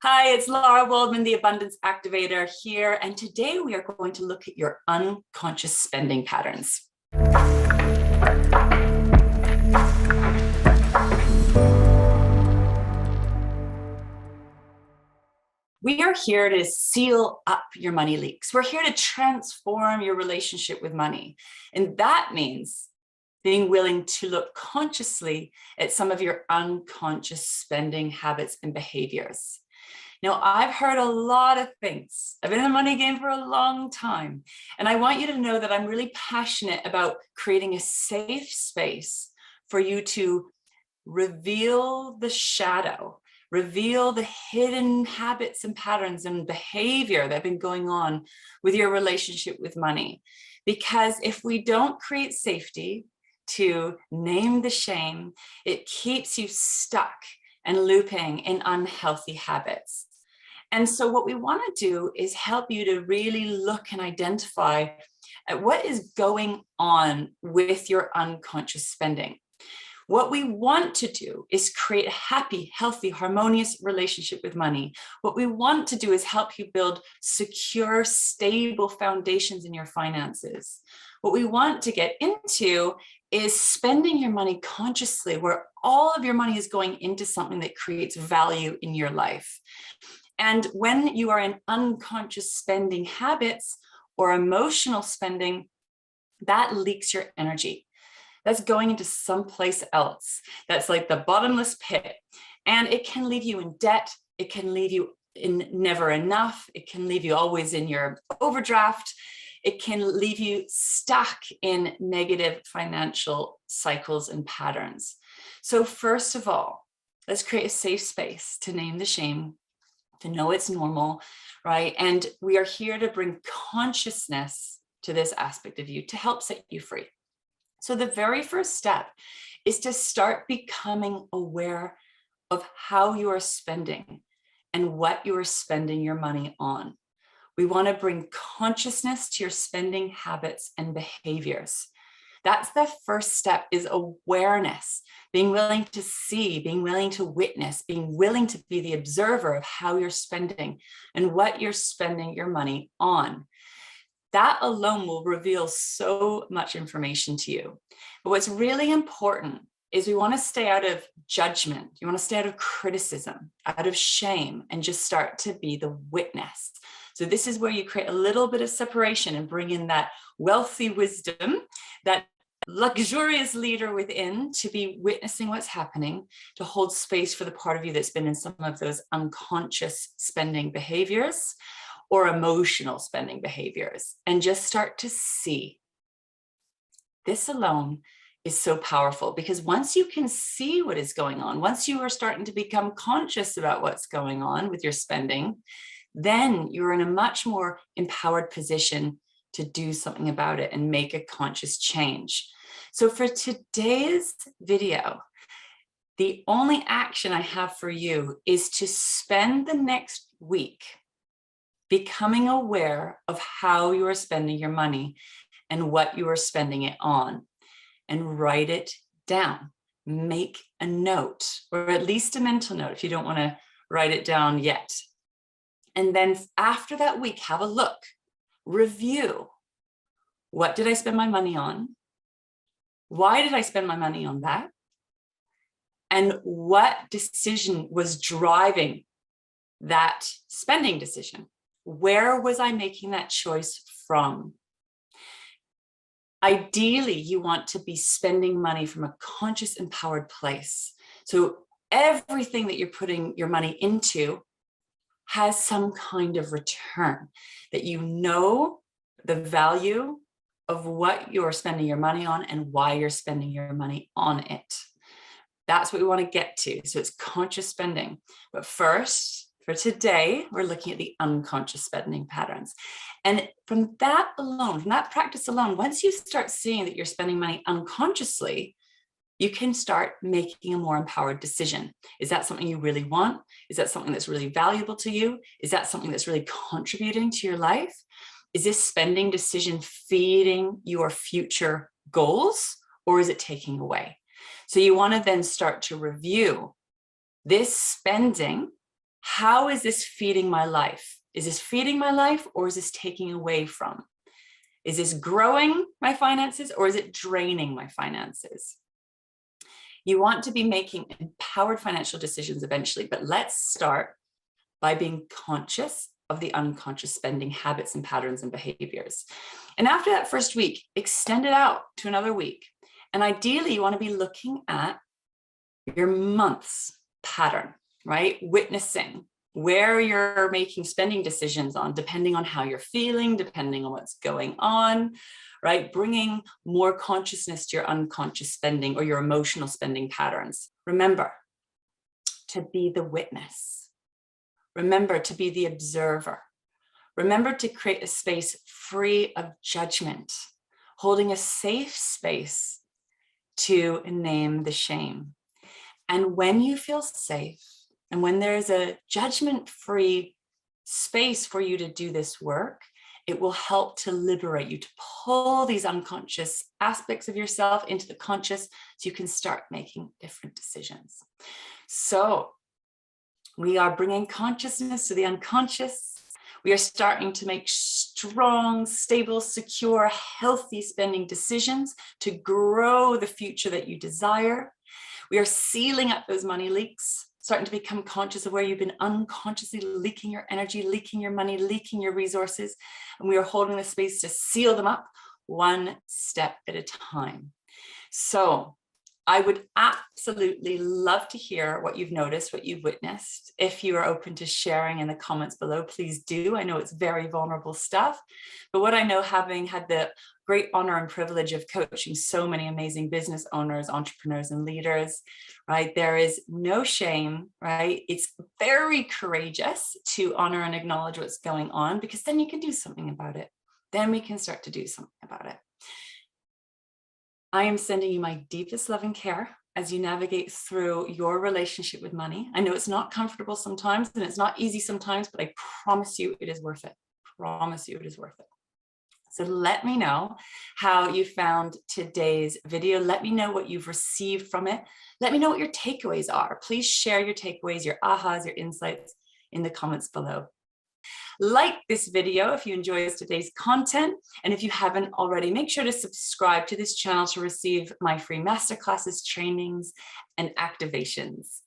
Hi, it's Lara Waldman, the Abundance Activator here, and today we are going to look at your unconscious spending patterns. We are here to seal up your money leaks. We're here to transform your relationship with money, and that means being willing to look consciously at some of your unconscious spending habits and behaviors. Now, I've heard a lot of things. I've been in the money game for a long time, and I want you to know that I'm really passionate about creating a safe space for you to reveal the shadow, reveal the hidden habits and patterns and behavior that have been going on with your relationship with money. Because if we don't create safety to name the shame, it keeps you stuck and looping in unhealthy habits. And so what we want to do is help you to really look and identify at what is going on with your unconscious spending. What we want to do is create a happy, healthy, harmonious relationship with money. What we want to do is help you build secure, stable foundations in your finances. What we want to get into is spending your money consciously, where all of your money is going into something that creates value in your life. And when you are in unconscious spending habits or emotional spending, that leaks your energy. That's going into someplace else. That's like the bottomless pit. And it can leave you in debt. It can leave you in never enough. It can leave you always in your overdraft. It can leave you stuck in negative financial cycles and patterns. So first of all, let's create a safe space to name the shame, to know it's normal, right? And we are here to bring consciousness to this aspect of you to help set you free. So the very first step is to start becoming aware of how you are spending and what you are spending your money on. We want to bring consciousness to your spending habits and behaviors. That's the first step, is awareness, being willing to see, being willing to witness, being willing to be the observer of how you're spending and what you're spending your money on. That alone will reveal so much information to you. But what's really important is we want to stay out of judgment. You want to stay out of criticism, out of shame, and just start to be the witness. So this is where you create a little bit of separation and bring in that wealthy wisdom, that luxurious leader within, to be witnessing what's happening, to hold space for the part of you that's been in some of those unconscious spending behaviors or emotional spending behaviors, and just start to see. This alone is so powerful, because once you can see what is going on, once you are starting to become conscious about what's going on with your spending, then you're in a much more empowered position to do something about it and make a conscious change. So for today's video, the only action I have for you is to spend the next week becoming aware of how you are spending your money and what you are spending it on, and write it down. Make a note, or at least a mental note if you don't want to write it down yet. And then after that week, have a look, review. What did I spend my money on? Why did I spend my money on that? And what decision was driving that spending decision? Where was I making that choice from? Ideally, you want to be spending money from a conscious, empowered place. So everything that you're putting your money into has some kind of return, that you know the value of what you're spending your money on and why you're spending your money on it. That's what we want to get to. So it's conscious spending. But first, for today, we're looking at the unconscious spending patterns. And from that alone, from that practice alone, once you start seeing that you're spending money unconsciously, you can start making a more empowered decision. Is that something you really want? Is that something that's really valuable to you? Is that something that's really contributing to your life? Is this spending decision feeding your future goals, or is it taking away? So you want to then start to review this spending. How is this feeding my life? Is this feeding my life, or is this taking away from? Is this growing my finances, or is it draining my finances? You want to be making empowered financial decisions eventually, but let's start by being conscious of the unconscious spending habits and patterns and behaviors. And after that first week, extend it out to another week. And ideally, you want to be looking at your month's pattern, right? Witnessing where you're making spending decisions on, depending on how you're feeling, depending on what's going on, right? Bringing more consciousness to your unconscious spending or your emotional spending patterns. Remember to be the witness. Remember to be the observer. Remember to create a space free of judgment, holding a safe space to name the shame. And when you feel safe, and when there's a judgment-free space for you to do this work, it will help to liberate you, to pull these unconscious aspects of yourself into the conscious so you can start making different decisions. So we are bringing consciousness to the unconscious. We are starting to make strong, stable, secure, healthy spending decisions to grow the future that you desire. We are sealing up those money leaks, starting to become conscious of where you've been unconsciously leaking your energy, leaking your money, leaking your resources. And we are holding the space to seal them up one step at a time. So I would absolutely love to hear what you've noticed, what you've witnessed. If you are open to sharing in the comments below, please do. I know it's very vulnerable stuff, but what I know, having had the great honor and privilege of coaching so many amazing business owners, entrepreneurs, and leaders, right? There is no shame, right? It's very courageous to honor and acknowledge what's going on, because then you can do something about it. Then we can start to do something about it. I am sending you my deepest love and care as you navigate through your relationship with money. I know it's not comfortable sometimes and it's not easy sometimes, but I promise you it is worth it. Promise you it is worth it. So let me know how you found today's video. Let me know what you've received from it. Let me know what your takeaways are. Please share your takeaways, your ahas, your insights in the comments below. Like this video if you enjoy today's content, and if you haven't already, make sure to subscribe to this channel to receive my free masterclasses, trainings, and activations.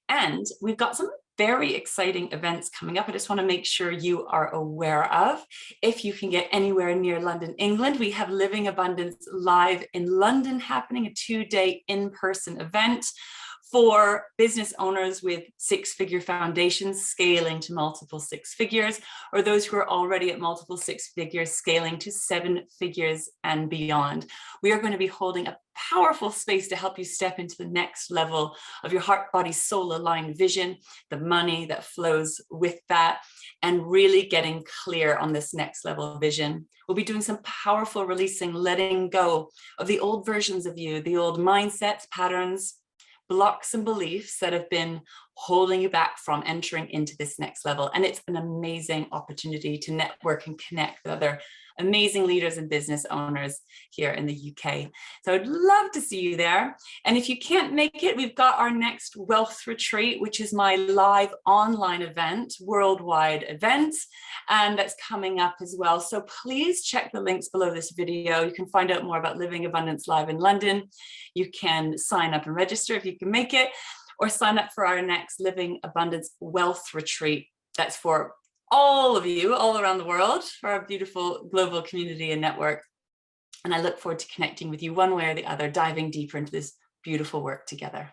And we've got some very exciting events coming up. I just want to make sure you are aware of. If you can get anywhere near London, England, we have Living Abundance Live in London happening, a 2-day in-person event for business owners with 6-figure foundations scaling to multiple 6 figures, or those who are already at multiple 6 figures scaling to 7 figures and beyond. We are going to be holding a powerful space to help you step into the next level of your heart, body, soul aligned vision, the money that flows with that, and really getting clear on this next level vision. We'll be doing some powerful releasing, letting go of the old versions of you, the old mindsets, patterns, blocks and beliefs that have been holding you back from entering into this next level. And it's an amazing opportunity to network and connect with other amazing leaders and business owners here in the UK. So I'd love to see you there. And if you can't make it, we've got our next wealth retreat, which is my live online event, worldwide event, and that's coming up as well. So please check the links below this video. You can find out more about Living Abundance Live in London. You can sign up and register if you can make it, or sign up for our next Living Abundance Wealth Retreat. That's for all of you all around the world, for our beautiful global community and network. And I look forward to connecting with you one way or the other, diving deeper into this beautiful work together.